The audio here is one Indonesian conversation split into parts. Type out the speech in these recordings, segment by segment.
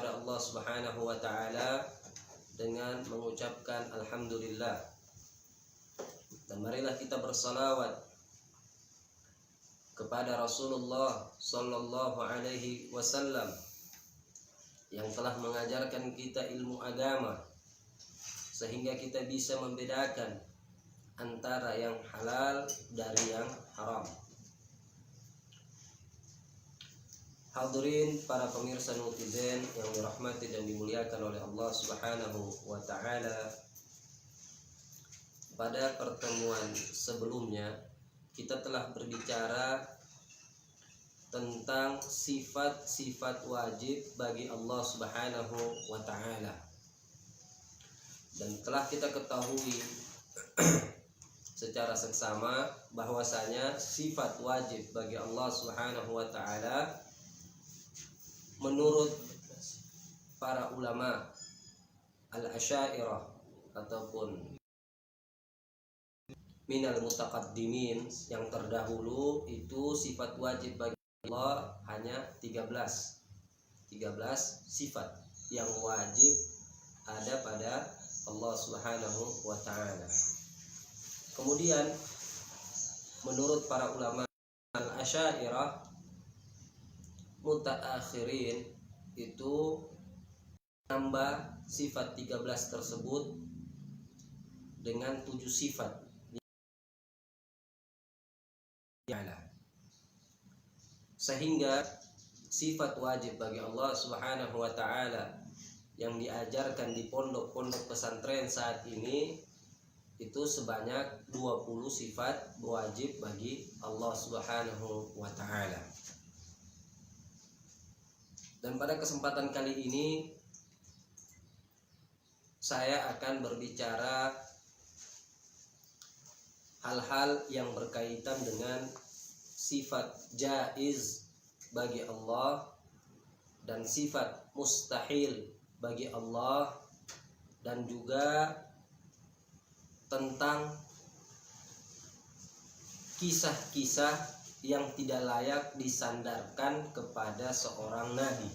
kepada Allah Subhanahu wa taala dengan mengucapkan alhamdulillah. Dan marilah kita bersalawat kepada Rasulullah sallallahu alaihi wasallam yang telah mengajarkan kita ilmu agama sehingga kita bisa membedakan antara yang halal dari yang haram. Hadirin para pemirsa netizen yang dirahmati dan dimuliakan oleh Allah Subhanahu wa taala. Pada pertemuan sebelumnya kita telah berbicara tentang sifat-sifat wajib bagi Allah Subhanahu wa taala. Dan telah kita ketahui secara seksama bahwasanya sifat wajib bagi Allah Subhanahu wa taala menurut para ulama al-Asy'ariyah ataupun minal mutaqaddimin yang terdahulu, itu sifat wajib bagi Allah hanya 13 sifat yang wajib ada pada Allah Subhanahu wa taala. Kemudian menurut para ulama al-Asy'ariyah mutaakhirin itu nambah sifat 13 tersebut dengan 7 sifat. Sehingga sifat wajib bagi Allah Subhanahu wa taala yang diajarkan di pondok-pondok pesantren saat ini itu sebanyak 20 sifat wajib bagi Allah Subhanahu wa taala. Dan pada kesempatan kali ini saya akan berbicara hal-hal yang berkaitan dengan sifat jaiz bagi Allah dan sifat mustahil bagi Allah, dan juga tentang kisah-kisah yang tidak layak disandarkan kepada seorang nabi.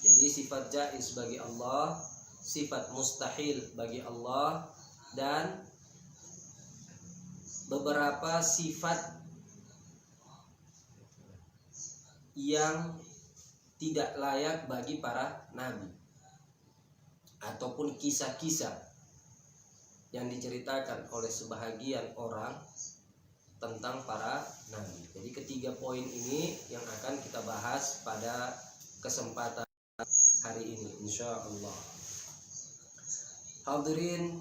Jadi sifat jaiz bagi Allah, sifat mustahil bagi Allah, dan beberapa sifat yang tidak layak bagi para nabi, ataupun kisah-kisah yang diceritakan oleh sebahagian orang tentang para nabi. Jadi ketiga poin ini yang akan kita bahas pada kesempatan hari ini insyaallah. Hadirin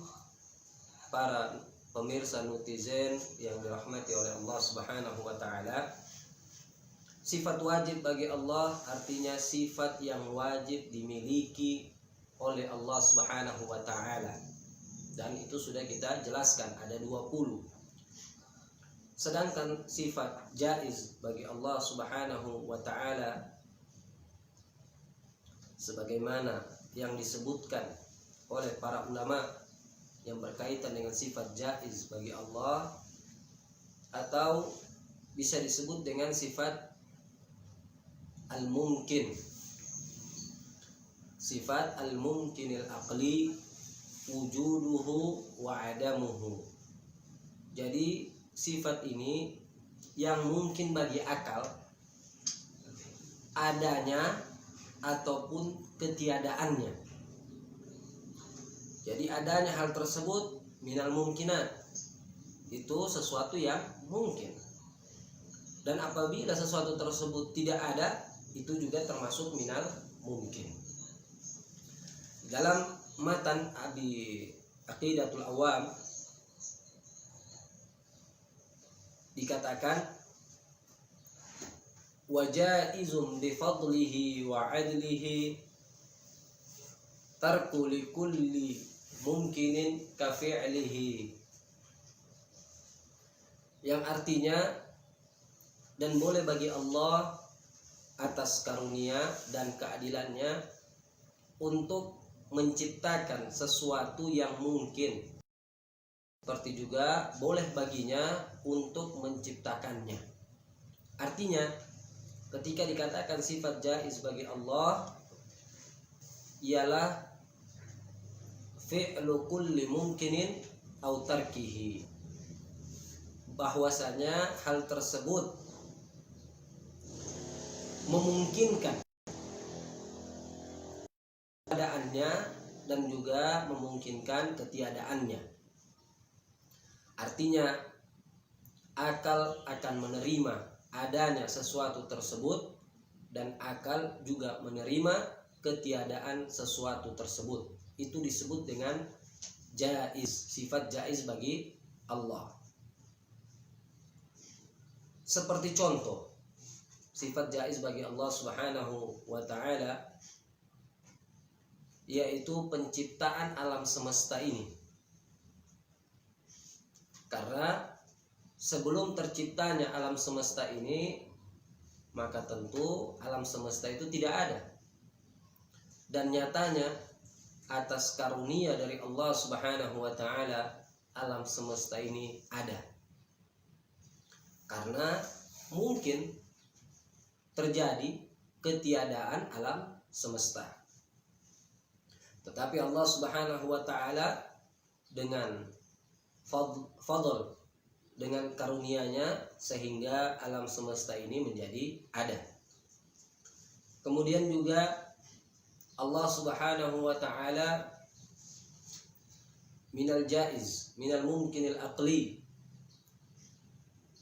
para pemirsa netizen yang dirahmati oleh Allah Subhanahu wa taala, sifat wajib bagi Allah artinya sifat yang wajib dimiliki oleh Allah Subhanahu wa taala. Dan itu sudah kita jelaskan ada 20. Sedangkan sifat jaiz bagi Allah Subhanahu wa taala sebagaimana yang disebutkan oleh para ulama yang berkaitan dengan sifat jaiz bagi Allah, atau bisa disebut dengan sifat al-mumkin. Sifat al-mumkinil aqli wujuduhu wa adamuhu. Jadi sifat ini yang mungkin bagi akal adanya ataupun ketiadaannya. Jadi adanya hal tersebut minal mungkinat, itu sesuatu yang mungkin. Dan apabila sesuatu tersebut tidak ada, itu juga termasuk minal mungkin. Dalam matan Abi Aqidatul Awam dikatakan wa jaizum bi fadlihi wa adlihi tarku li kulli mungkinin ka fi'lihi, yang artinya dan boleh bagi Allah atas karunia dan keadilannya untuk menciptakan sesuatu yang mungkin, seperti juga boleh baginya untuk menciptakannya. Artinya ketika dikatakan sifat jaiz bagi Allah, ialah fi'lu kulli mumkinin au tarkihi, bahwasanya hal tersebut memungkinkan keadaannya dan juga memungkinkan ketiadaannya. Artinya akal akan menerima adanya sesuatu tersebut dan akal juga menerima ketiadaan sesuatu tersebut. Itu disebut dengan jaiz, sifat jaiz bagi Allah. Seperti contoh sifat jaiz bagi Allah Subhanahu wa ta'ala, yaitu penciptaan alam semesta ini. Karena sebelum terciptanya alam semesta ini, maka tentu alam semesta itu tidak ada. Dan nyatanya atas karunia dari Allah Subhanahu wa ta'ala, alam semesta ini ada. Karena mungkin terjadi ketiadaan alam semesta, tetapi Allah Subhanahu wa ta'ala dengan fadl, dengan karunia-Nya, sehingga alam semesta ini menjadi ada. Kemudian juga Allah Subhanahu wa ta'ala minal jaiz, minal mumkinil aqli,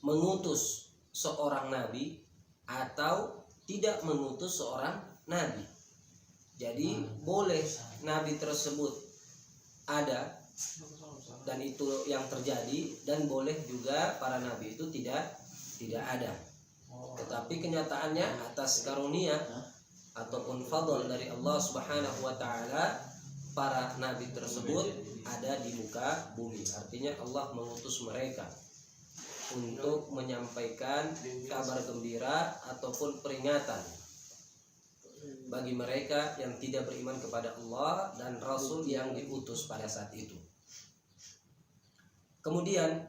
mengutus seorang nabi atau tidak mengutus seorang nabi. Jadi boleh nabi tersebut ada dan itu yang terjadi, dan boleh juga para nabi itu tidak ada. Tetapi kenyataannya atas karunia ataupun fadl dari Allah Subhanahu wa ta'ala, para nabi tersebut ada di muka bumi. Artinya Allah mengutus mereka untuk menyampaikan kabar gembira ataupun peringatan bagi mereka yang tidak beriman kepada Allah dan Rasul yang diutus pada saat itu. Kemudian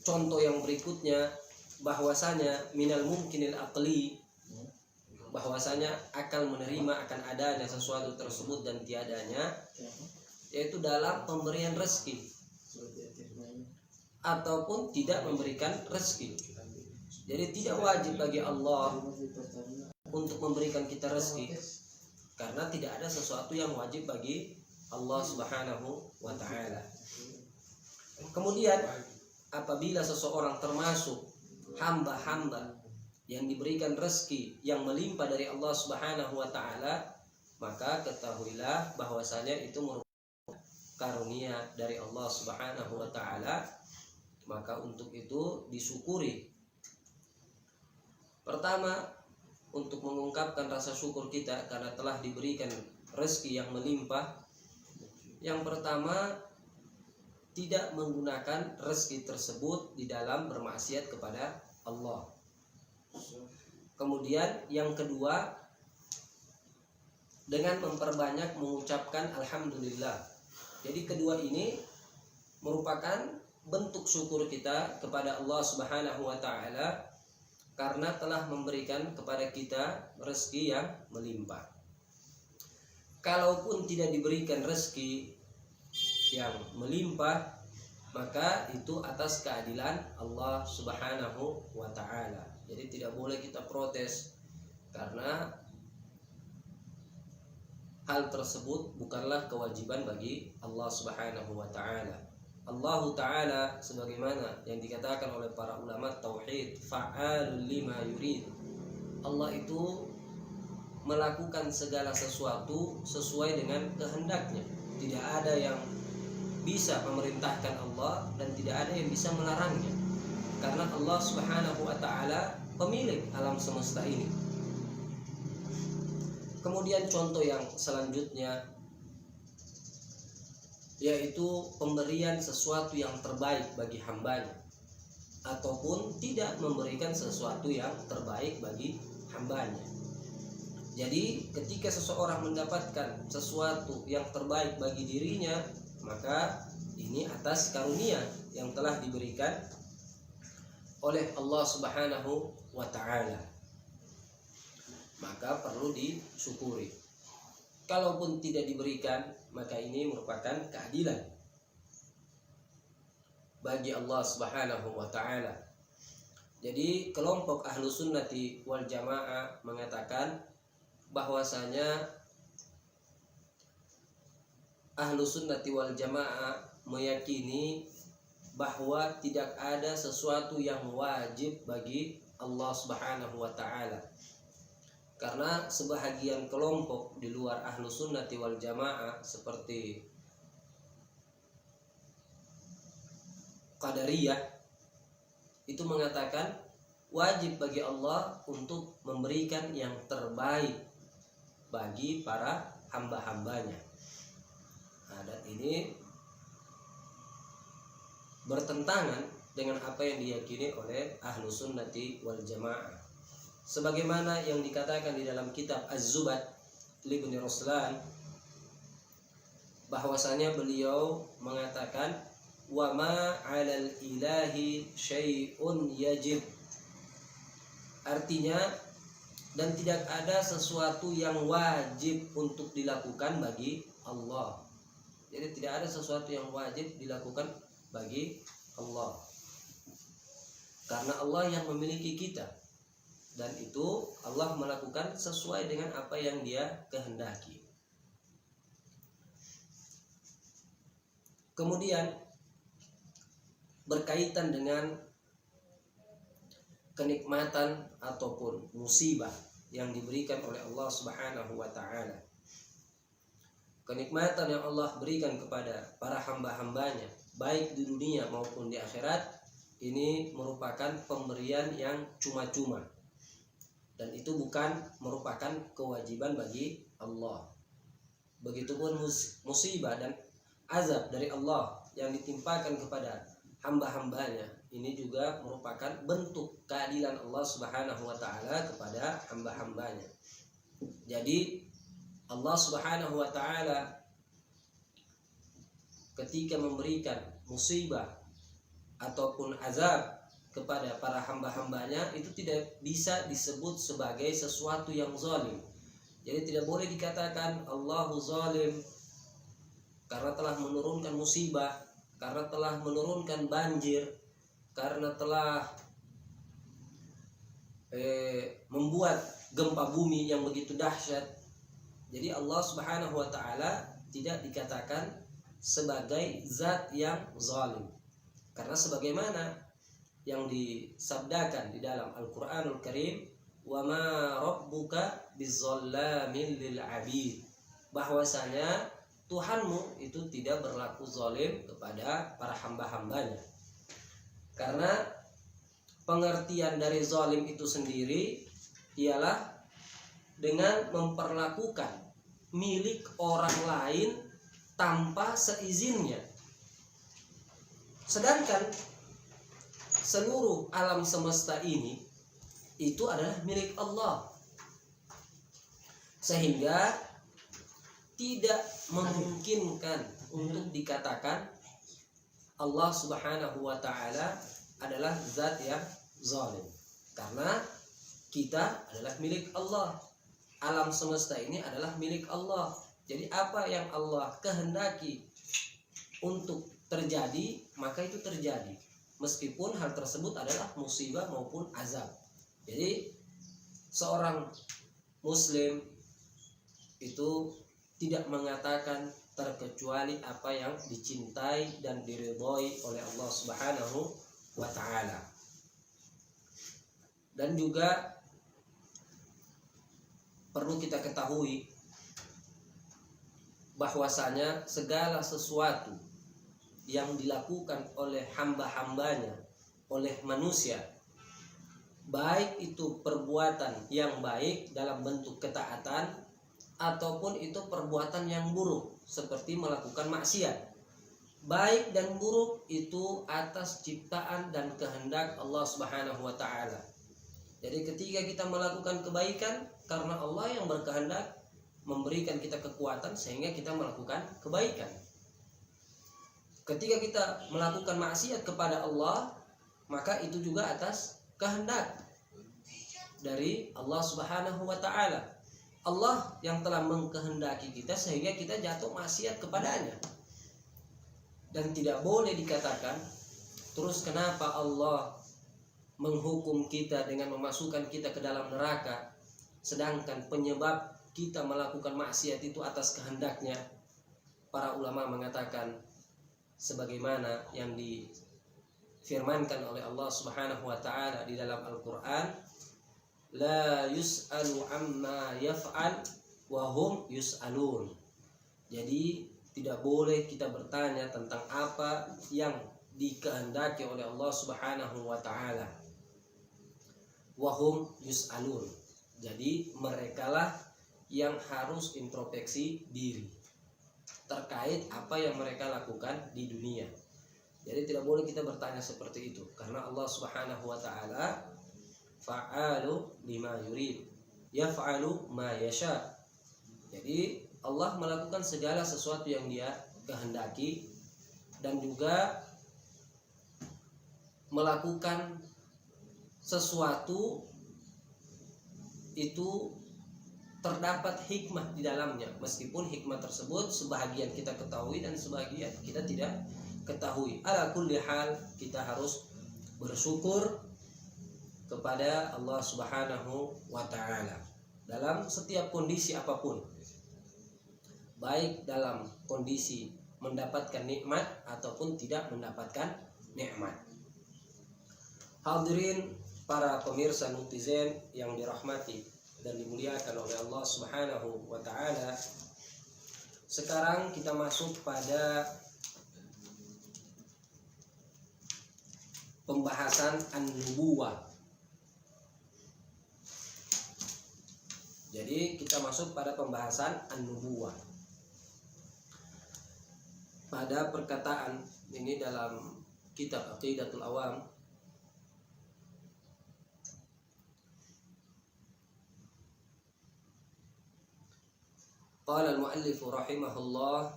contoh yang berikutnya, bahwasanya minal mumkinil aqli, bahwasanya akal menerima akan adanya sesuatu tersebut dan tiadanya, yaitu dalam pemberian rezeki ataupun tidak memberikan rezeki. Jadi tidak wajib bagi Allah untuk memberikan kita rezeki, karena tidak ada sesuatu yang wajib bagi Allah Subhanahu wa ta'ala. Kemudian apabila seseorang termasuk hamba-hamba yang diberikan rezeki yang melimpah dari Allah Subhanahu wa ta'ala, maka ketahuilah bahwasanya itu merupakan karunia dari Allah Subhanahu wa ta'ala. Maka untuk itu disyukuri. Pertama, untuk mengungkapkan rasa syukur kita karena telah diberikan rezeki yang melimpah. Yang pertama, tidak menggunakan rezeki tersebut di dalam bermaksiat kepada Allah. Kemudian yang kedua, dengan memperbanyak mengucapkan alhamdulillah. Jadi kedua ini merupakan bentuk syukur kita kepada Allah Subhanahu wa ta'ala karena telah memberikan kepada kita rezeki yang melimpah. Kalaupun tidak diberikan rezeki yang melimpah, maka itu atas keadilan Allah Subhanahu wa ta'ala. Jadi tidak boleh kita protes, karena hal tersebut bukanlah kewajiban bagi Allah Subhanahu wa ta'ala. Allah Ta'ala sebagaimana yang dikatakan oleh para ulama tauhid, fa'alul lima yurid. Allah itu melakukan segala sesuatu sesuai dengan kehendaknya. Tidak ada yang bisa memerintahkan Allah dan tidak ada yang bisa melarangnya, karena Allah Subhanahu wa ta'ala pemilik alam semesta ini. Kemudian contoh yang selanjutnya, yaitu pemberian sesuatu yang terbaik bagi hambanya, ataupun tidak memberikan sesuatu yang terbaik bagi hambanya. Jadi ketika seseorang mendapatkan sesuatu yang terbaik bagi dirinya, maka ini atas karunia yang telah diberikan oleh Allah Subhanahu wa ta'ala. maka perlu disyukuri. Kalaupun tidak diberikan, maka ini merupakan keadilan bagi Allah Subhanahu wa taala. Jadi kelompok Ahlus Sunnati wal Jamaah mengatakan bahwasanya Ahlus Sunnati wal Jamaah meyakini bahwa tidak ada sesuatu yang wajib bagi Allah Subhanahu wa taala. Karena sebahagian kelompok di luar Ahlus Sunnati wal Jamaah seperti Qadariyah itu mengatakan wajib bagi Allah untuk memberikan yang terbaik bagi para hamba-hambanya. Dan ini bertentangan dengan apa yang diyakini oleh Ahlus Sunnati wal Jamaah. Sebagaimana yang dikatakan di dalam kitab Az-Zubad Ibnu Ruslan, bahwasanya beliau mengatakan wa ma 'alal ilahi syai'un yajib. Artinya, dan tidak ada sesuatu yang wajib untuk dilakukan bagi Allah. Jadi tidak ada sesuatu yang wajib dilakukan bagi Allah, karena Allah yang memiliki kita, dan itu Allah melakukan sesuai dengan apa yang Dia kehendaki. Kemudian berkaitan dengan kenikmatan ataupun musibah yang diberikan oleh Allah Subhanahu wa taala. Kenikmatan yang Allah berikan kepada para hamba-hambanya, baik di dunia maupun di akhirat, ini merupakan pemberian yang cuma-cuma, dan itu bukan merupakan kewajiban bagi Allah. Begitupun musibah dan azab dari Allah yang ditimpakan kepada hamba-hambanya, ini juga merupakan bentuk keadilan Allah Subhanahu wa taala kepada hamba-hambanya. Jadi Allah Subhanahu wa taala ketika memberikan musibah ataupun azab kepada para hamba-hambanya, itu tidak bisa disebut sebagai sesuatu yang zalim. Jadi tidak boleh dikatakan Allahu zalim karena telah menurunkan musibah, karena telah menurunkan banjir, karena telah membuat gempa bumi yang begitu dahsyat. Jadi Allah Subhanahu wa taala tidak dikatakan sebagai zat yang zalim. Karena sebagaimana yang disabdakan di dalam Al-Qur'anul Karim, wa ma rabbuka bizzallamin lil 'abid, bahwasanya Tuhanmu itu tidak berlaku zalim kepada para hamba-hambanya. Karena pengertian dari zalim itu sendiri ialah dengan memperlakukan milik orang lain tanpa seizinnya. Sedangkan seluruh alam semesta ini itu adalah milik Allah, sehingga tidak memungkinkan untuk dikatakan Allah Subhanahu wa taala adalah zat yang zalim, karena kita adalah milik Allah. Alam semesta ini adalah milik Allah. Jadi apa yang Allah kehendaki untuk terjadi, maka itu terjadi, meskipun hal tersebut adalah musibah maupun azab. Jadi seorang muslim itu tidak mengatakan terkecuali apa yang dicintai dan diridhoi oleh Allah Subhanahu wa taala. Dan juga perlu kita ketahui bahwasanya segala sesuatu yang dilakukan oleh hamba-hambanya, oleh manusia, baik itu perbuatan yang baik dalam bentuk ketaatan ataupun itu perbuatan yang buruk seperti melakukan maksiat, baik dan buruk itu atas ciptaan dan kehendak Allah Subhanahu wa taala. Jadi ketika kita melakukan kebaikan, karena Allah yang berkehendak memberikan kita kekuatan sehingga kita melakukan kebaikan. Ketika kita melakukan maksiat kepada Allah, maka itu juga atas kehendak. dari Allah Subhanahu wa taala. Allah yang telah mengkehendaki kita sehingga kita jatuh maksiat kepadanya. Dan tidak boleh dikatakan, terus kenapa Allah menghukum kita dengan memasukkan kita ke dalam neraka, sedangkan penyebab kita melakukan maksiat itu atas kehendaknya. Para ulama mengatakan sebagaimana yang difirmankan oleh Allah Subhanahu wa taala di dalam Al-Qur'an, la yus'alu amma yaf'al wa hum yus'alun. Jadi tidak boleh kita bertanya tentang apa yang dikehendaki oleh Allah Subhanahu wa taala. Wa hum yus'alun. Jadi merekalah yang harus introspeksi diri terkait apa yang mereka lakukan di dunia. Jadi tidak boleh kita bertanya seperti itu, karena Allah Subhanahu wa taala fa'alu lima yurid, yaf'alu ma yasha. Jadi Allah melakukan segala sesuatu yang Dia kehendaki dan juga melakukan sesuatu itu terdapat hikmah di dalamnya, meskipun hikmah tersebut sebahagian kita ketahui dan sebahagian kita tidak ketahui. Ala kulli hal, kita harus bersyukur kepada Allah Subhanahu wa taala dalam setiap kondisi apapun, baik dalam kondisi mendapatkan nikmat ataupun tidak mendapatkan nikmat. Hadirin para pemirsa netizen yang dirahmati dan dimuliakan oleh Allah Subhanahu wa taala. Sekarang kita masuk pada pembahasan an-nubuwah. Jadi kita masuk pada pembahasan an-nubuwah. Pada perkataan ini dalam kitab Aqidatul Awam, qala al-muallif rahimahullah,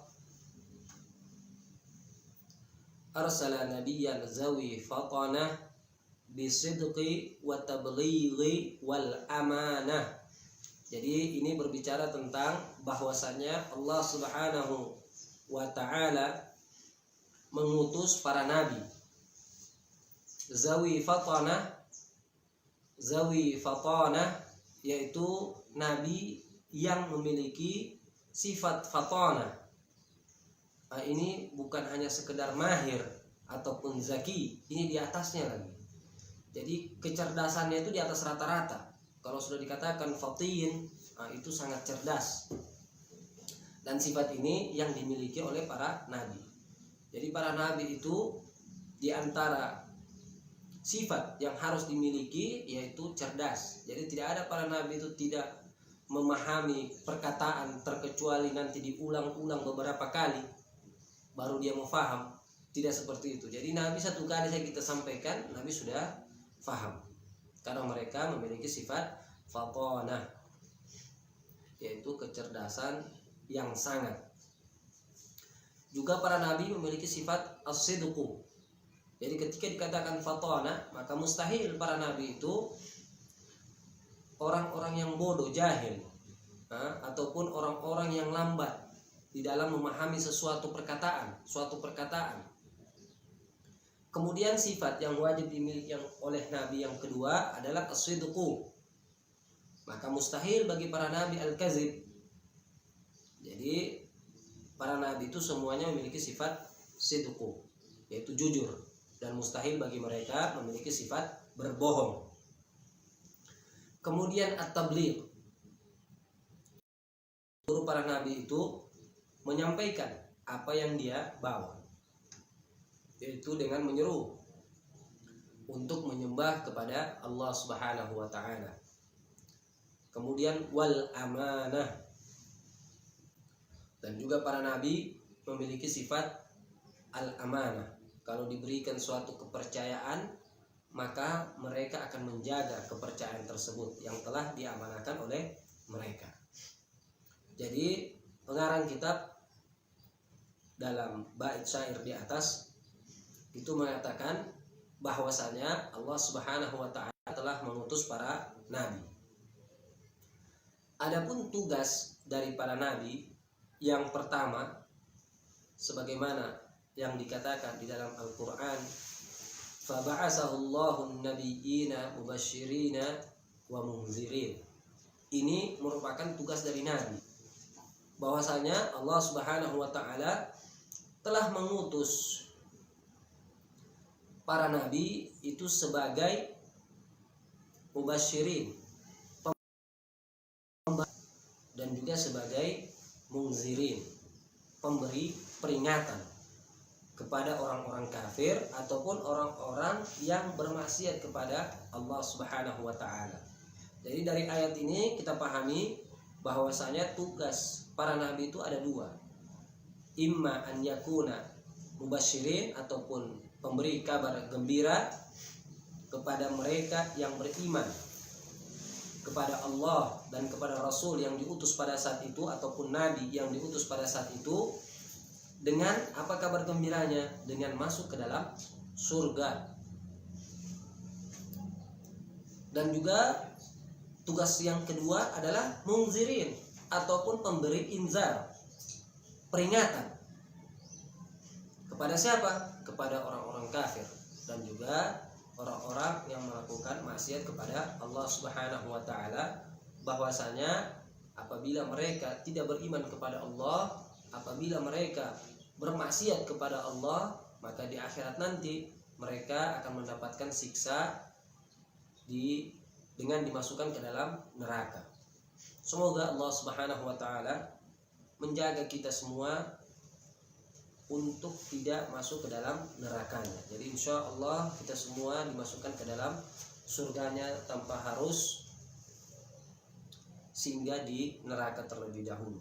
arsala nabiyyan zawi fatanah bisidqi wa tablighi wal amanah. Jadi ini berbicara tentang bahwasanya Allah Subhanahu wa taala mengutus para nabi. Zawi fatanah yaitu nabi yang memiliki sifat fatana. Nah, ini bukan hanya sekedar mahir ataupun zaki, ini di atasnya lagi. Jadi kecerdasannya itu di atas rata-rata. Kalau sudah dikatakan fatin, nah, itu sangat cerdas. Dan sifat ini yang dimiliki oleh para nabi. Jadi para nabi itu di antara sifat yang harus dimiliki yaitu cerdas. Jadi tidak ada para nabi itu tidak memahami perkataan terkecuali nanti diulang-ulang beberapa kali baru dia mau faham. Tidak seperti itu. Jadi nabi satu kali saya kita sampaikan, nabi sudah faham, karena mereka memiliki sifat fatanah, yaitu kecerdasan yang sangat. Juga para nabi memiliki sifat as-sidqu. Jadi ketika dikatakan fatanah, maka mustahil para nabi itu orang-orang yang bodoh, jahil, ataupun orang-orang yang lambat di dalam memahami suatu perkataan. Kemudian sifat yang wajib dimiliki oleh nabi yang kedua adalah as-sidqu. Maka mustahil bagi para nabi al-kazib. Jadi para nabi itu semuanya memiliki sifat sidqu, yaitu jujur, dan mustahil bagi mereka memiliki sifat berbohong. Kemudian at-tabligh, seluruh para nabi itu menyampaikan apa yang dia bawa, yaitu dengan menyeru untuk menyembah kepada Allah Subhanahu wa taala. Kemudian wal amanah, dan juga para nabi memiliki sifat al-amanah. Kalau diberikan suatu kepercayaan, maka mereka akan menjaga kepercayaan tersebut yang telah diamanahkan oleh mereka. Jadi pengarang kitab dalam bait syair di atas itu mengatakan bahwasanya Allah Subhanahu wa taala telah mengutus para nabi. Adapun tugas dari para nabi yang pertama, sebagaimana yang dikatakan di dalam Al-Quran, faba'asahullahu nabiyina mubashirina wa munzirin. Ini merupakan tugas dari nabi, bahwasanya Allah Subhanahu wa taala telah mengutus para nabi itu sebagai mubashirin dan juga sebagai munzirin, pemberi peringatan kepada orang-orang kafir ataupun orang-orang yang bermaksiat kepada Allah Subhanahu wa taala. Jadi dari ayat ini kita pahami bahwasanya tugas para nabi itu ada dua. Imma an yakuna mubasyirin, ataupun pemberi kabar gembira kepada mereka yang beriman kepada Allah dan kepada Rasul yang diutus pada saat itu, ataupun Nabi yang diutus pada saat itu. Dengan apa kabar gembiranya? Dengan masuk ke dalam surga. Dan juga tugas yang kedua adalah munzirin, ataupun pemberi inzar, peringatan. Kepada siapa? Kepada orang-orang kafir dan juga orang-orang yang melakukan maksiat kepada Allah Subhanahu wa taala, bahwasanya apabila mereka tidak beriman kepada Allah, apabila mereka bermaksiat kepada Allah, maka di akhirat nanti mereka akan mendapatkan siksa dengan dimasukkan ke dalam neraka. Semoga Allah Subhanahu wa taala menjaga kita semua untuk tidak masuk ke dalam nerakanya. Jadi insya Allah kita semua dimasukkan ke dalam surganya tanpa harus singgah di neraka terlebih dahulu.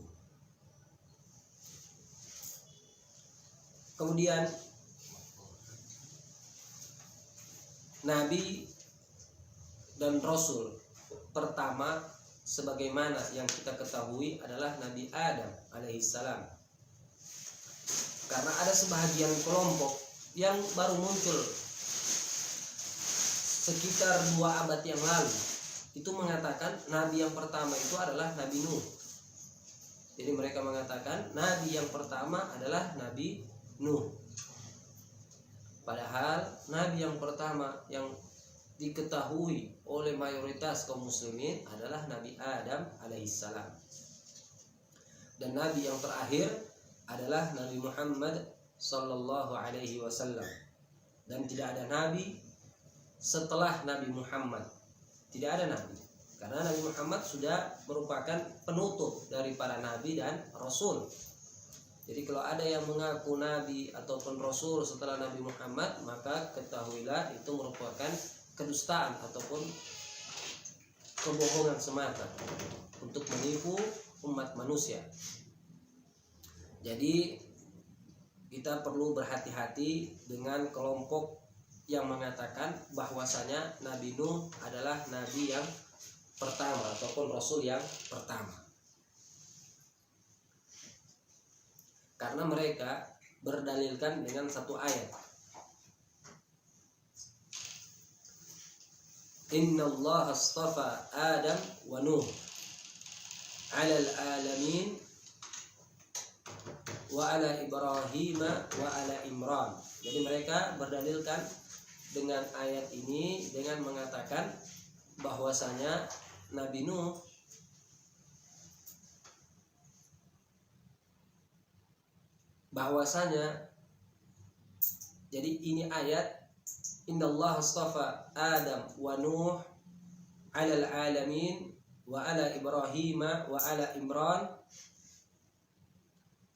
Kemudian Nabi dan Rasul pertama sebagaimana yang kita ketahui adalah Nabi Adam alaihissalam. Karena ada sebahagian kelompok yang baru muncul sekitar 2 abad yang lalu, itu mengatakan Nabi yang pertama itu adalah Nabi Nuh. Jadi mereka mengatakan Nabi yang pertama adalah Nabi Nuh. Padahal Nabi yang pertama yang diketahui oleh mayoritas kaum muslimin adalah Nabi Adam alaihissalam. Dan Nabi yang terakhir adalah Nabi Muhammad sallallahu alaihi wasallam. Dan tidak ada nabi setelah Nabi Muhammad. Tidak ada nabi, karena Nabi Muhammad sudah merupakan penutup dari para nabi dan rasul. Jadi kalau ada yang mengaku nabi ataupun rasul setelah Nabi Muhammad, maka ketahuilah itu merupakan kedustaan ataupun kebohongan semata untuk menipu umat manusia. Jadi kita perlu berhati-hati dengan kelompok yang mengatakan bahwasanya Nabi Nuh adalah nabi yang pertama ataupun rasul yang pertama. Karena mereka berdalilkan dengan satu ayat. Innallaha astafa Adam wa Nuh 'alal alamin wa ala Ibrahim wa ala Imran. Jadi mereka berdalilkan dengan ayat ini dengan mengatakan bahwasanya Nabi Nuh jadi ini ayat innallaha astafa Adam wa Nuh 'alal alamin wa ala Ibrahim wa ala Imran.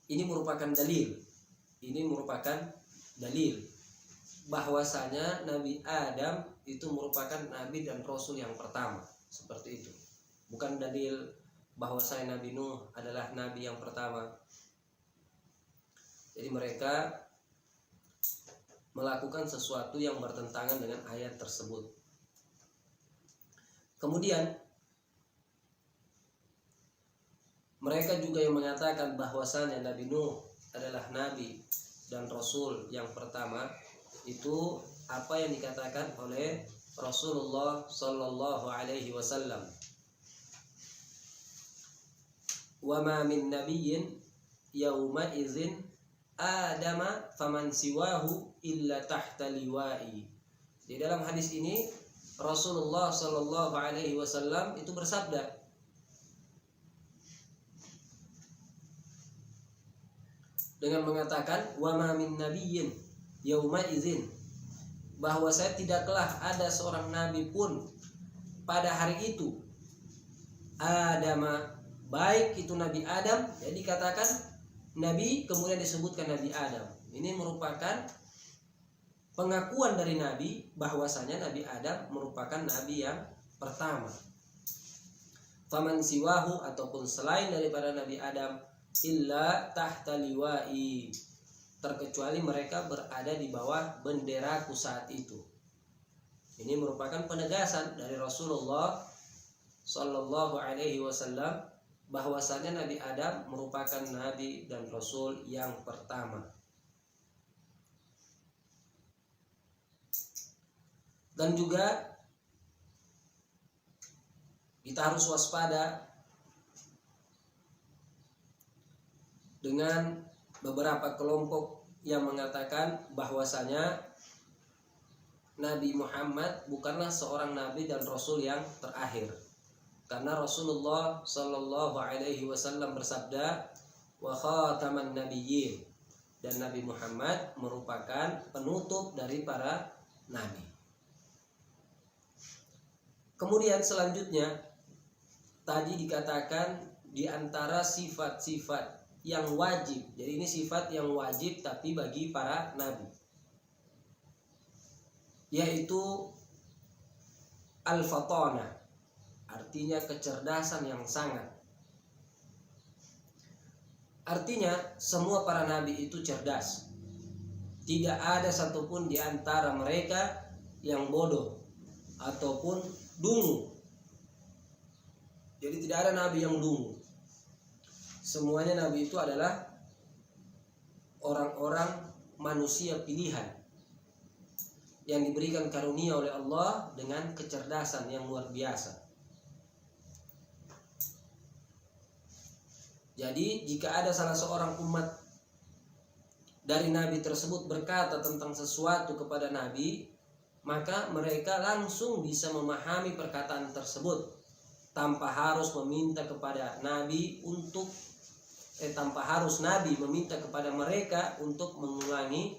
Ini merupakan dalil bahwasanya Nabi Adam itu merupakan nabi dan rasul yang pertama. Seperti itu. Bukan dalil bahwasanya Nabi Nuh adalah nabi yang pertama. Jadi mereka melakukan sesuatu yang bertentangan dengan ayat tersebut. Kemudian mereka juga yang mengatakan bahwasanya Nabi Nuh adalah nabi dan rasul yang pertama, itu apa yang dikatakan oleh Rasulullah sallallahu alaihi wasallam, wa ma min nabiyyin yauma idzin adama faman siwahu illa tahta liwa'i. Di dalam hadis ini Rasulullah sallallahu alaihi wasallam itu bersabda, dengan mengatakan wa ma min nabiyyin yauma idzin, bahwa saya tidaklah ada seorang nabi pun pada hari itu, Adama, baik itu Nabi Adam, jadi dikatakan nabi kemudian disebutkan Nabi Adam. Ini merupakan pengakuan dari nabi bahwasanya Nabi Adam merupakan nabi yang pertama. Faman siwahu, ataupun selain daripada Nabi Adam, illa tahta liwa'i, terkecuali mereka berada di bawah benderaku saat itu. Ini merupakan penegasan dari Rasulullah sallallahu alaihi wasallam bahwasanya Nabi Adam merupakan nabi dan rasul yang pertama. Dan juga kita harus waspada dengan beberapa kelompok yang mengatakan bahwasanya Nabi Muhammad bukanlah seorang nabi dan rasul yang terakhir. Karena Rasulullah sallallahu alaihi wasallam bersabda, wa khataman nabiyyin, dan Nabi Muhammad merupakan penutup dari para nabi. Kemudian selanjutnya tadi dikatakan di antara sifat-sifat yang wajib. Jadi ini sifat yang wajib tapi bagi para nabi, yaitu al-fatana, artinya kecerdasan yang sangat. Artinya semua para nabi itu cerdas. Tidak ada satupun di antara mereka yang bodoh ataupun dungu. Jadi tidak ada nabi yang dungu. Semuanya nabi itu adalah orang-orang manusia pilihan yang diberikan karunia oleh Allah dengan kecerdasan yang luar biasa. Jadi jika ada salah seorang umat dari nabi tersebut berkata tentang sesuatu kepada nabi, maka mereka langsung bisa memahami perkataan tersebut tanpa harus meminta kepada nabi untuk tanpa harus nabi meminta kepada mereka untuk mengulangi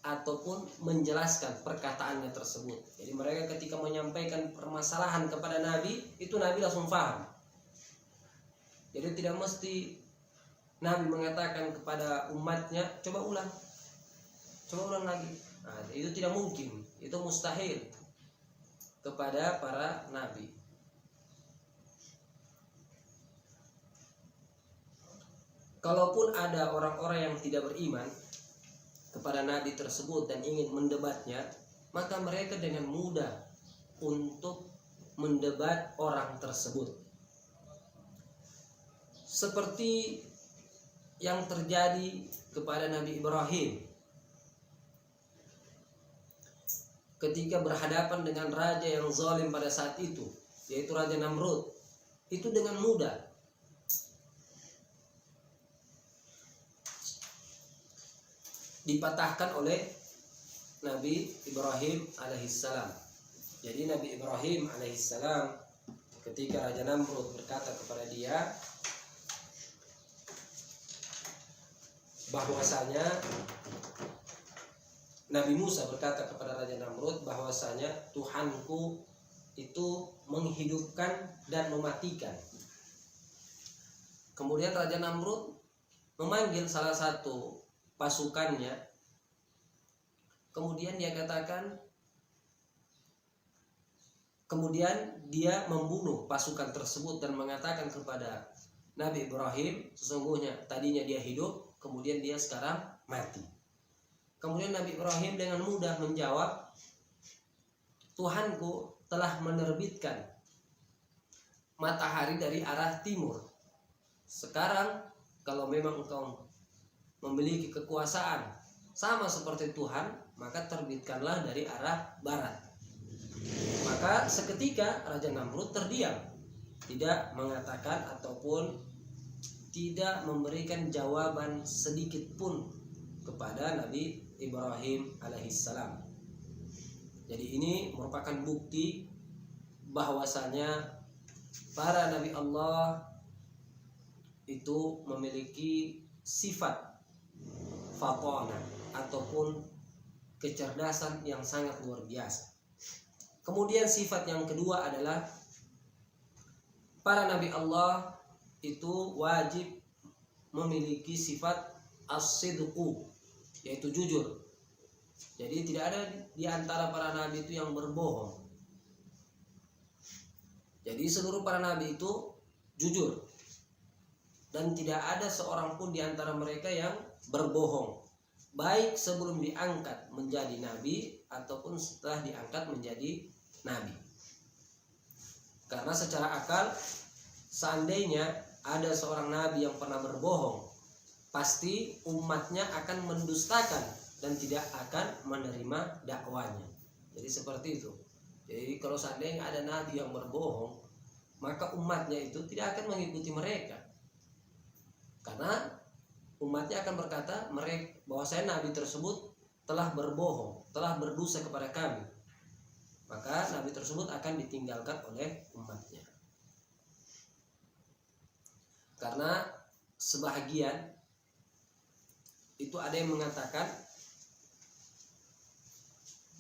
ataupun menjelaskan perkataannya tersebut. Jadi mereka ketika menyampaikan permasalahan kepada nabi, itu nabi langsung paham. Jadi tidak mesti nabi mengatakan kepada umatnya, coba ulang lagi. Nah, itu tidak mungkin, itu mustahil kepada para nabi. Kalaupun ada orang-orang yang tidak beriman kepada nabi tersebut dan ingin mendebatnya, maka mereka dengan mudah untuk mendebat orang tersebut. Seperti yang terjadi kepada Nabi Ibrahim ketika berhadapan dengan raja yang zalim pada saat itu, yaitu Raja Namrud. Itu dengan mudah dipatahkan oleh Nabi Ibrahim alaihissalam. Jadi Nabi Ibrahim alaihissalam ketika Raja Namrud berkata kepada dia bahwasanya, Nabi Musa berkata kepada Raja Namrud bahwasanya Tuhanku itu menghidupkan dan mematikan. Kemudian Raja Namrud memanggil salah satu pasukannya. Kemudian dia katakan, kemudian dia membunuh pasukan tersebut dan mengatakan kepada Nabi Ibrahim, sesungguhnya tadinya dia hidup, kemudian dia sekarang mati. Kemudian Nabi Ibrahim dengan mudah menjawab, Tuhanku telah menerbitkan matahari dari arah timur. Sekarang kalau memang engkau memiliki kekuasaan sama seperti Tuhan, maka terbitkanlah dari arah barat. Maka seketika Raja Namrud terdiam, tidak mengatakan ataupun tidak memberikan jawaban sedikit pun kepada Nabi Ibrahim alaihissalam. Jadi ini merupakan bukti bahwasanya para Nabi Allah itu memiliki sifat fatona ataupun kecerdasan yang sangat luar biasa. Kemudian sifat yang kedua adalah para Nabi Allah itu wajib memiliki sifat as-sidqu, yaitu jujur. Jadi tidak ada di antara para nabi itu yang berbohong. Jadi seluruh para nabi itu jujur. Dan tidak ada seorang pun di antara mereka yang berbohong, baik sebelum diangkat menjadi nabi ataupun setelah diangkat menjadi nabi. Karena secara akal, seandainya ada seorang nabi yang pernah berbohong, pasti umatnya akan mendustakan dan tidak akan menerima dakwanya. Jadi seperti itu. Jadi kalau seandainya ada nabi yang berbohong, maka umatnya itu tidak akan mengikuti mereka. Karena umatnya akan berkata bahwa saya nabi tersebut telah berbohong, telah berdosa kepada kami. Maka nabi tersebut akan ditinggalkan oleh umatnya. Karena sebahagian itu ada yang mengatakan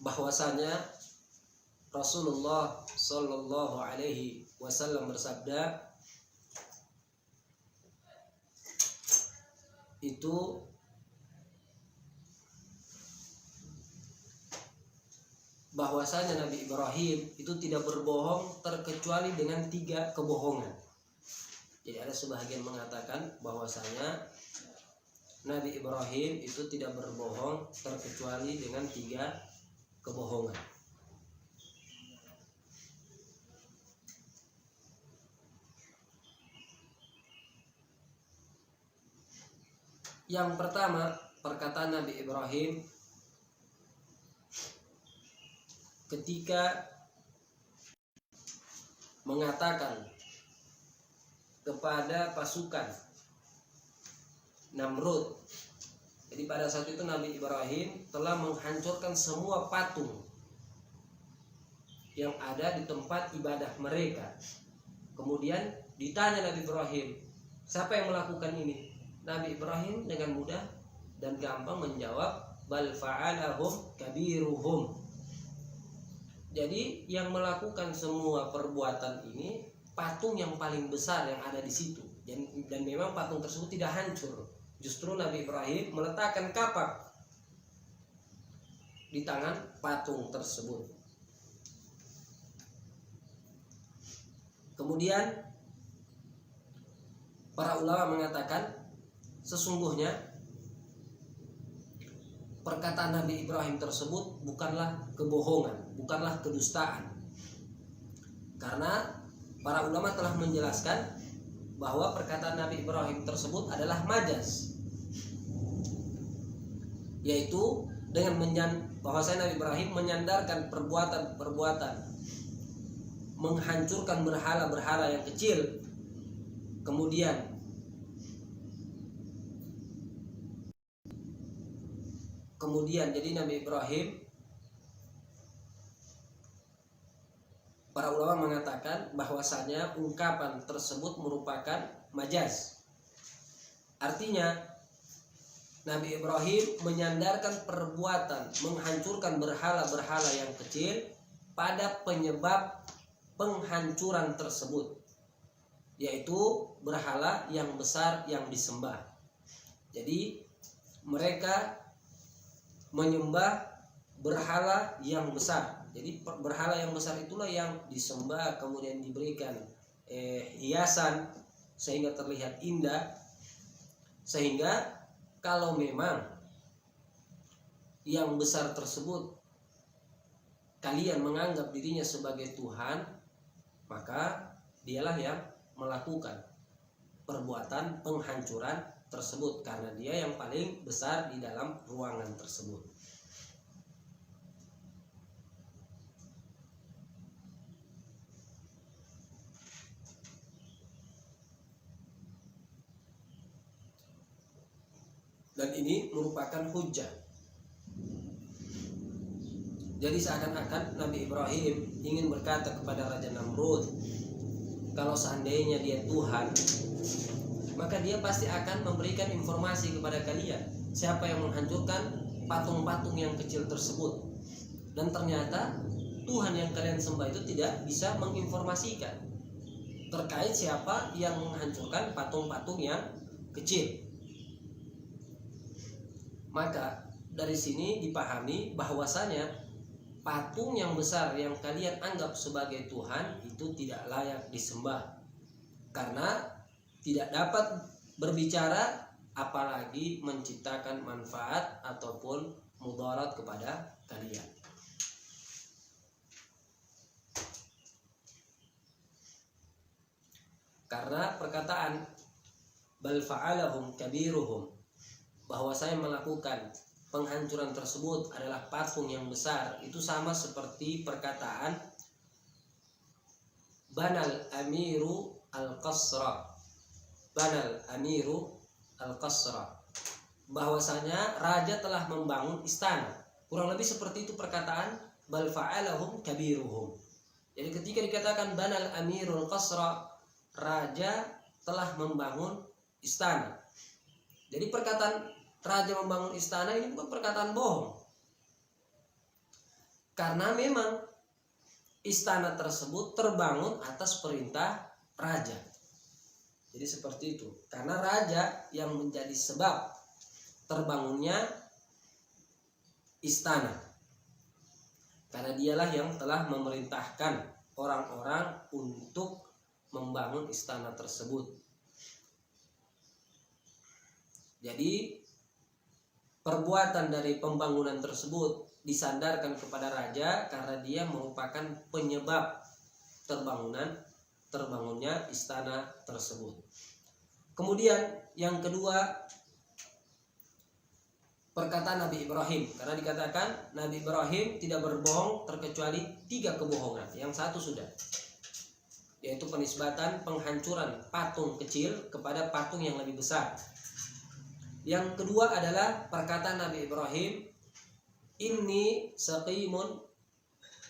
bahwasanya Rasulullah Shallallahu Alaihi Wasallam bersabda, itu bahwasanya Nabi Ibrahim itu tidak berbohong terkecuali dengan 3 kebohongan. Jadi ada sebahagian mengatakan bahwasanya Nabi Ibrahim itu tidak berbohong terkecuali dengan 3 kebohongan. Yang pertama, perkataan Nabi Ibrahim ketika mengatakan kepada pasukan Namrud. Jadi pada saat itu Nabi Ibrahim telah menghancurkan semua patung yang ada di tempat ibadah mereka. Kemudian ditanya Nabi Ibrahim, siapa yang melakukan ini? Nabi Ibrahim dengan mudah dan gampang menjawab, bal fa'alahum kabiruhum. Jadi yang melakukan semua perbuatan ini patung yang paling besar yang ada di situ. Dan memang patung tersebut tidak hancur. Justru Nabi Ibrahim meletakkan kapak di tangan patung tersebut. Kemudian para ulama mengatakan sesungguhnya perkataan Nabi Ibrahim tersebut bukanlah kebohongan, bukanlah kedustaan. Karena para ulama telah menjelaskan bahwa perkataan Nabi Ibrahim tersebut adalah majas, yaitu dengan bahwasanya Nabi Ibrahim menyandarkan perbuatan menghancurkan berhala-berhala yang kecil, kemudian jadi Nabi Ibrahim, para ulama mengatakan bahwasanya ungkapan tersebut merupakan majas. Artinya Nabi Ibrahim menyandarkan perbuatan menghancurkan berhala-berhala yang kecil pada penyebab penghancuran tersebut, yaitu berhala yang besar yang disembah. Jadi mereka menyembah berhala yang besar. Jadi berhala yang besar itulah yang disembah, kemudian diberikan hiasan sehingga terlihat indah. Sehingga kalau memang yang besar tersebut kalian menganggap dirinya sebagai Tuhan, maka dialah yang melakukan perbuatan penghancuran tersebut, karena dia yang paling besar di dalam ruangan tersebut. Dan ini merupakan hujjah. Jadi seakan-akan Nabi Ibrahim ingin berkata kepada Raja Namrud, kalau seandainya dia Tuhan, maka dia pasti akan memberikan informasi kepada kalian siapa yang menghancurkan patung-patung yang kecil tersebut. Dan ternyata Tuhan yang kalian sembah itu tidak bisa menginformasikan terkait siapa yang menghancurkan patung-patung yang kecil. Maka dari sini dipahami bahwasanya patung yang besar yang kalian anggap sebagai Tuhan itu tidak layak disembah, karena tidak dapat berbicara apalagi menciptakan manfaat ataupun mudarat kepada kalian. Karena perkataan bal fa'alahum kabiruhum, bahwa saya melakukan penghancuran tersebut adalah patung yang besar, itu sama seperti perkataan banal amiru al-qasra, banal amiru al-qasra, bahwasanya raja telah membangun istana. Kurang lebih seperti itu perkataan bal fa'alahum kabiruhum. Jadi ketika dikatakan banal amirul qasra, raja telah membangun istana. Jadi perkataan raja membangun istana ini bukan perkataan bohong, karena memang istana tersebut terbangun atas perintah raja. Jadi seperti itu, karena raja yang menjadi sebab terbangunnya istana, karena dialah yang telah memerintahkan orang-orang untuk membangun istana tersebut. Jadi perbuatan dari pembangunan tersebut disandarkan kepada raja karena dia merupakan penyebab terbangunnya istana tersebut. Kemudian yang kedua, perkataan Nabi Ibrahim, karena dikatakan Nabi Ibrahim tidak berbohong terkecuali 3 kebohongan. Yang satu sudah, yaitu penisbatan penghancuran patung kecil kepada patung yang lebih besar. Yang kedua adalah perkataan Nabi Ibrahim, inni saqimun.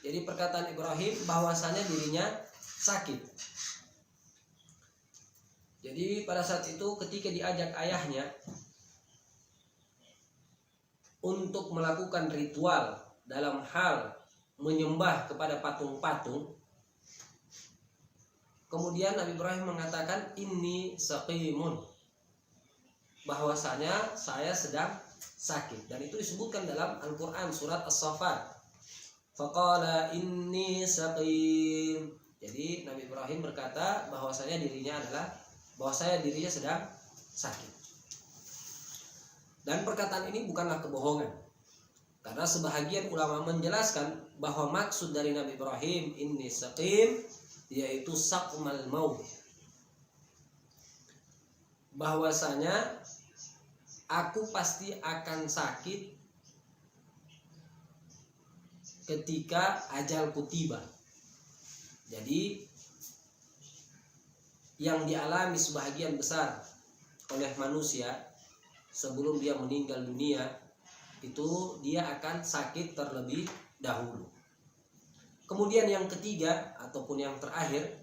Jadi perkataan Ibrahim bahwasanya dirinya sakit. Jadi pada saat itu ketika diajak ayahnya untuk melakukan ritual dalam hal menyembah kepada patung-patung, kemudian Nabi Ibrahim mengatakan inni saqimun, bahwasanya saya sedang sakit. Dan itu disebutkan dalam Al-Quran surat As-Saffat, faqala inni saqim. Jadi Nabi Ibrahim berkata bahwasanya dirinya sedang sakit. Dan perkataan ini bukanlah kebohongan, karena sebahagian ulama menjelaskan bahwa maksud dari Nabi Ibrahim inni saqim yaitu saqmal maut, bahwasanya aku pasti akan sakit ketika ajalku tiba. Jadi yang dialami sebahagian besar oleh manusia sebelum dia meninggal dunia itu dia akan sakit terlebih dahulu. Kemudian yang ketiga ataupun yang terakhir,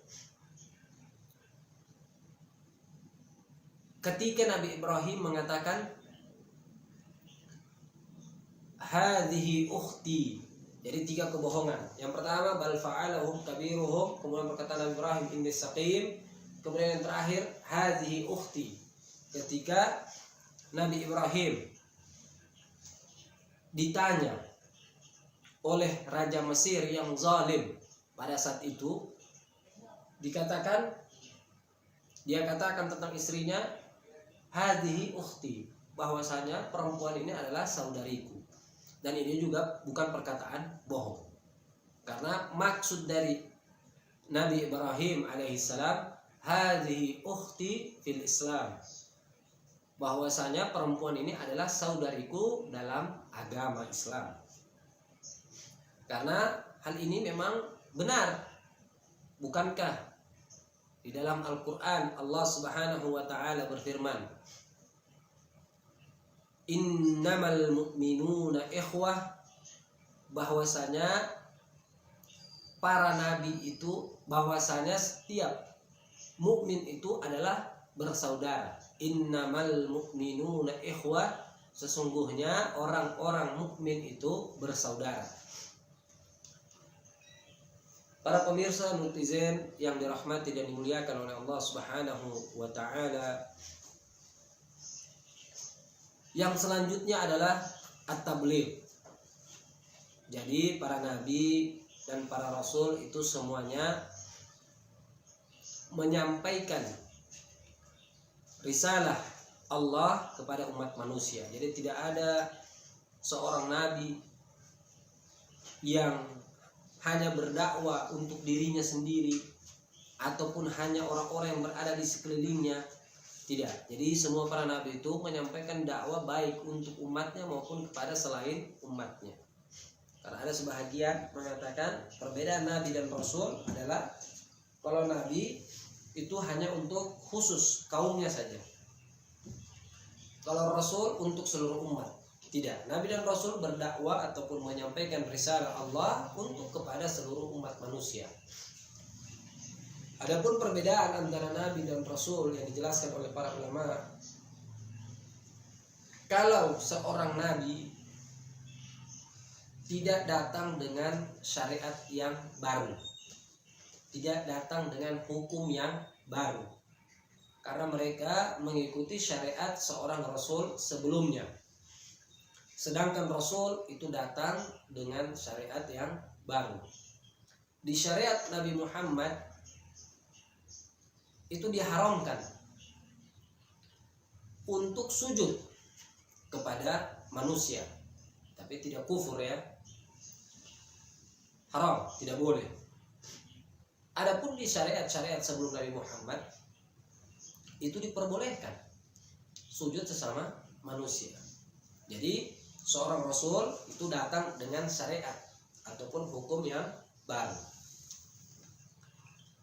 ketika Nabi Ibrahim mengatakan hadhihi ukhti. Jadi 3 kebohongan. Yang pertama bal fa'alahum kabiruhum, kemudian perkataan Nabi Ibrahim inni saqim, kemudian yang terakhir hadhihi ukhti. Ketika Nabi Ibrahim ditanya oleh Raja Mesir yang zalim pada saat itu, dia katakan tentang istrinya hadhihi ukhti, bahwasanya perempuan ini adalah saudariku. Dan ini juga bukan perkataan bohong, karena maksud dari Nabi Ibrahim alaihissalam hadhihi ukhti fil Islam, bahwasanya perempuan ini adalah saudariku dalam agama Islam. Karena hal ini memang benar, bukankah di dalam Al-Quran Allah Subhanahu wa ta'ala berfirman, innamal mu'minuna ikhwah, bahwasanya para nabi itu, bahwasanya setiap mukmin itu adalah bersaudara. Innamal mu'minuna ikhwah, sesungguhnya orang-orang mukmin itu bersaudara. Para pemirsa netizen yang dirahmati dan dimuliakan oleh Allah Subhanahu wa taala, yang selanjutnya adalah at-tabligh. Jadi para nabi dan para rasul itu semuanya menyampaikan risalah Allah kepada umat manusia. Jadi tidak ada seorang nabi yang hanya berdakwah untuk dirinya sendiri ataupun hanya orang-orang yang berada di sekelilingnya. Tidak. Jadi semua para nabi itu menyampaikan dakwah baik untuk umatnya maupun kepada selain umatnya. Karena ada sebahagian mengatakan perbedaan nabi dan rasul adalah kalau nabi itu hanya untuk khusus kaumnya saja. Kalau rasul untuk seluruh umat. Tidak, nabi dan rasul berdakwah ataupun menyampaikan risalah Allah untuk kepada seluruh umat manusia. Adapun perbedaan antara nabi dan rasul yang dijelaskan oleh para ulama, kalau seorang nabi tidak datang dengan syariat yang baru, tidak datang dengan hukum yang baru, karena mereka mengikuti syariat seorang rasul sebelumnya. Sedangkan rasul itu datang dengan syariat yang baru. Di syariat Nabi Muhammad itu diharamkan untuk sujud kepada manusia, tapi tidak kufur ya. Haram, tidak boleh. Adapun di syariat-syariat sebelum Nabi Muhammad itu diperbolehkan sujud sesama manusia. Jadi seorang rasul itu datang dengan syariat ataupun hukum yang baru.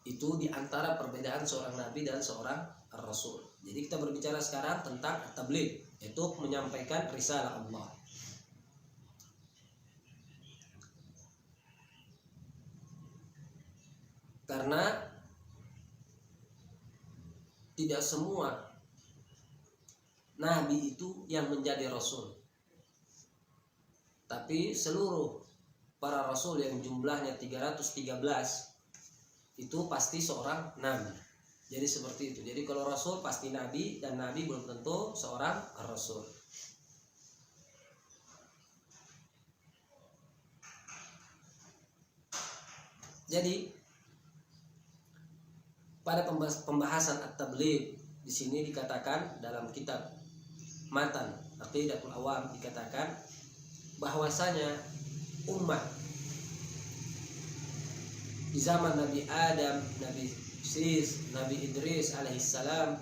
Itu diantara perbedaan seorang nabi dan seorang rasul. Jadi kita berbicara sekarang tentang tabligh, yaitu menyampaikan risalah Allah. Karena tidak semua nabi itu yang menjadi rasul, tapi seluruh para rasul yang jumlahnya 313 itu pasti seorang nabi. Jadi seperti itu. Jadi kalau rasul pasti nabi, dan nabi belum tentu seorang rasul. Jadi pada pembahasan at-tabligh di sini dikatakan dalam kitab Matan Aqidatul Awam dikatakan bahwasanya umat di zaman Nabi Adam, Nabi Sis, Nabi Idris alaihissalam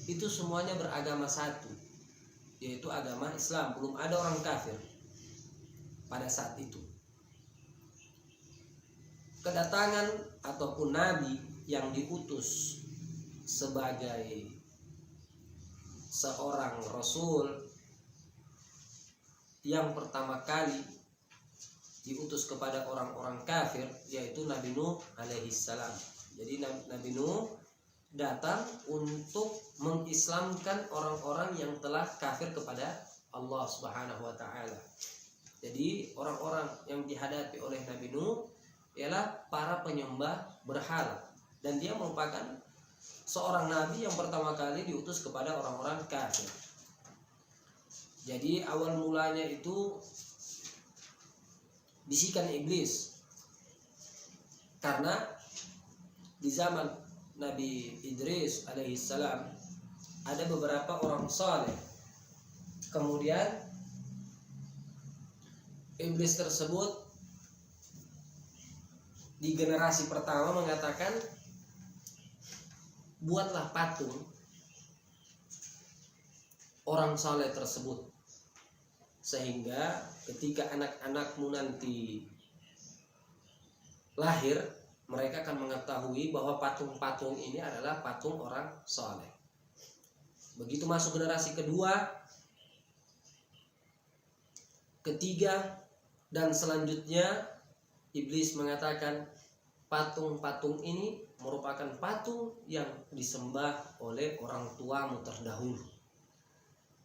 itu semuanya beragama satu, yaitu agama Islam. Belum ada orang kafir pada saat itu. Kedatangan ataupun nabi yang diutus sebagai seorang rasul yang pertama kali diutus kepada orang-orang kafir yaitu Nabi Nuh alaihissalam. Jadi Nabi Nuh datang untuk mengislamkan orang-orang yang telah kafir kepada Allah Subhanahu wa taala. Jadi orang-orang yang dihadapi oleh Nabi Nuh ialah para penyembah berhala, dan dia merupakan seorang nabi yang pertama kali diutus kepada orang-orang kafir. Jadi awal mulanya itu bisikan iblis, karena di zaman Nabi Idris alaihissalam ada beberapa orang saleh. Kemudian iblis tersebut di generasi pertama mengatakan, buatlah patung orang saleh tersebut, sehingga ketika anak-anakmu nanti lahir, mereka akan mengetahui bahwa patung-patung ini adalah patung orang saleh. Begitu masuk generasi kedua, ketiga dan selanjutnya iblis mengatakan patung-patung ini merupakan patung yang disembah oleh orang tuamu terdahulu.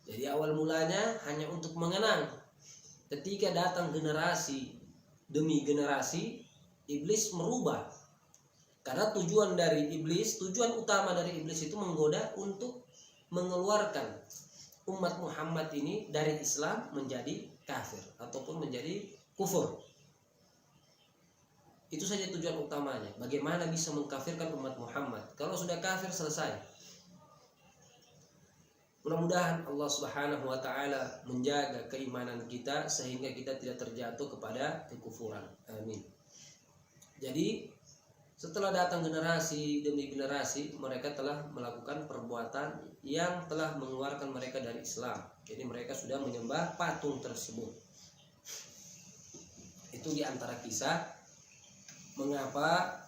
Jadi awal mulanya hanya untuk mengenang. Ketika datang generasi demi generasi, iblis merubah. Karena tujuan utama dari iblis itu menggoda untuk mengeluarkan umat Muhammad ini dari Islam menjadi kafir ataupun menjadi kufur. Itu saja tujuan utamanya. Bagaimana bisa mengkafirkan umat Muhammad? Kalau sudah kafir selesai. Mudah-mudahan Allah Subhanahu wa taala menjaga keimanan kita sehingga kita tidak terjatuh kepada kekufuran. Amin. Jadi setelah datang generasi demi generasi, mereka telah melakukan perbuatan yang telah mengeluarkan mereka dari Islam. Jadi mereka sudah menyembah patung tersebut. Itu di antara kisah mengapa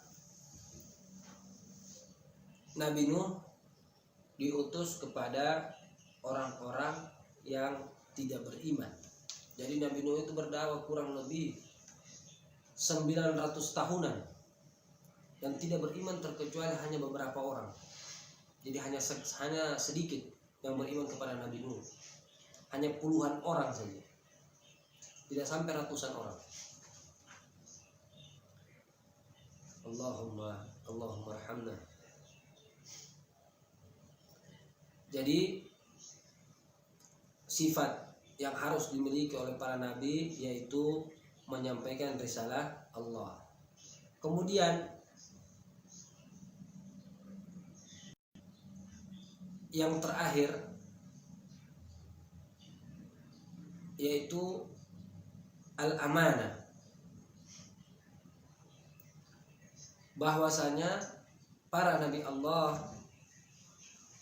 Nabi Nuh diutus kepada orang-orang yang tidak beriman. Jadi Nabi Nuh itu berdakwah kurang lebih 900 tahunan dan tidak beriman terkecuali hanya beberapa orang. Jadi hanya sedikit yang beriman kepada Nabi Nuh. Hanya puluhan orang saja. Tidak sampai ratusan orang. Allahumma arhamna. Jadi sifat yang harus dimiliki oleh para nabi yaitu menyampaikan risalah Allah. Kemudian yang terakhir yaitu al-amanah. Bahwasanya para nabi Allah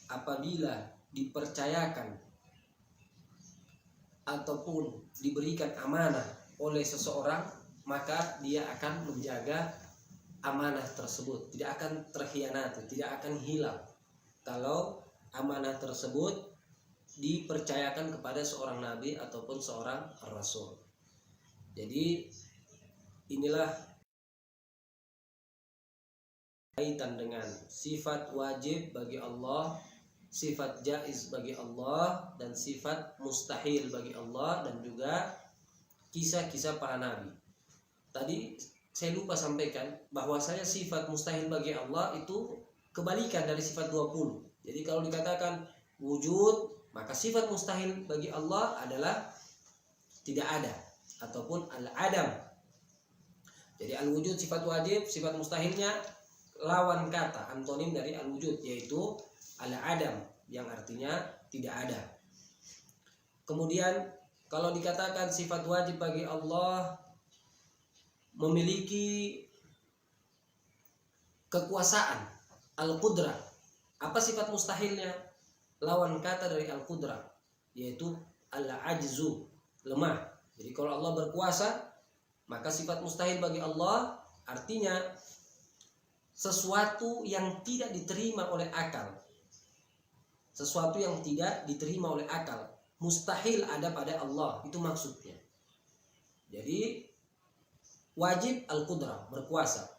apabila dipercayakan ataupun diberikan amanah oleh seseorang, maka dia akan menjaga amanah tersebut, tidak akan terkhianati, tidak akan hilang kalau amanah tersebut dipercayakan kepada seorang nabi ataupun seorang rasul. Jadi inilah kaitan dengan sifat wajib bagi Allah, sifat jaiz bagi Allah, dan sifat mustahil bagi Allah, dan juga kisah-kisah para nabi. Tadi saya lupa sampaikan bahwasanya sifat mustahil bagi Allah itu kebalikan dari sifat 20. Jadi kalau dikatakan wujud, maka sifat mustahil bagi Allah adalah tidak ada ataupun al-adam. Jadi al-wujud sifat wajib, sifat mustahilnya lawan kata antonim dari al-wujud yaitu al-adam yang artinya tidak ada. Kemudian kalau dikatakan sifat wajib bagi Allah memiliki kekuasaan al-qudrah. Apa sifat mustahilnya? Lawan kata dari al-qudrah yaitu al-ajzu, lemah. Jadi kalau Allah berkuasa, maka sifat mustahil bagi Allah artinya sesuatu yang tidak diterima oleh akal. Sesuatu yang tidak diterima oleh akal, mustahil ada pada Allah, itu maksudnya. Jadi wajib al-qudrah, berkuasa.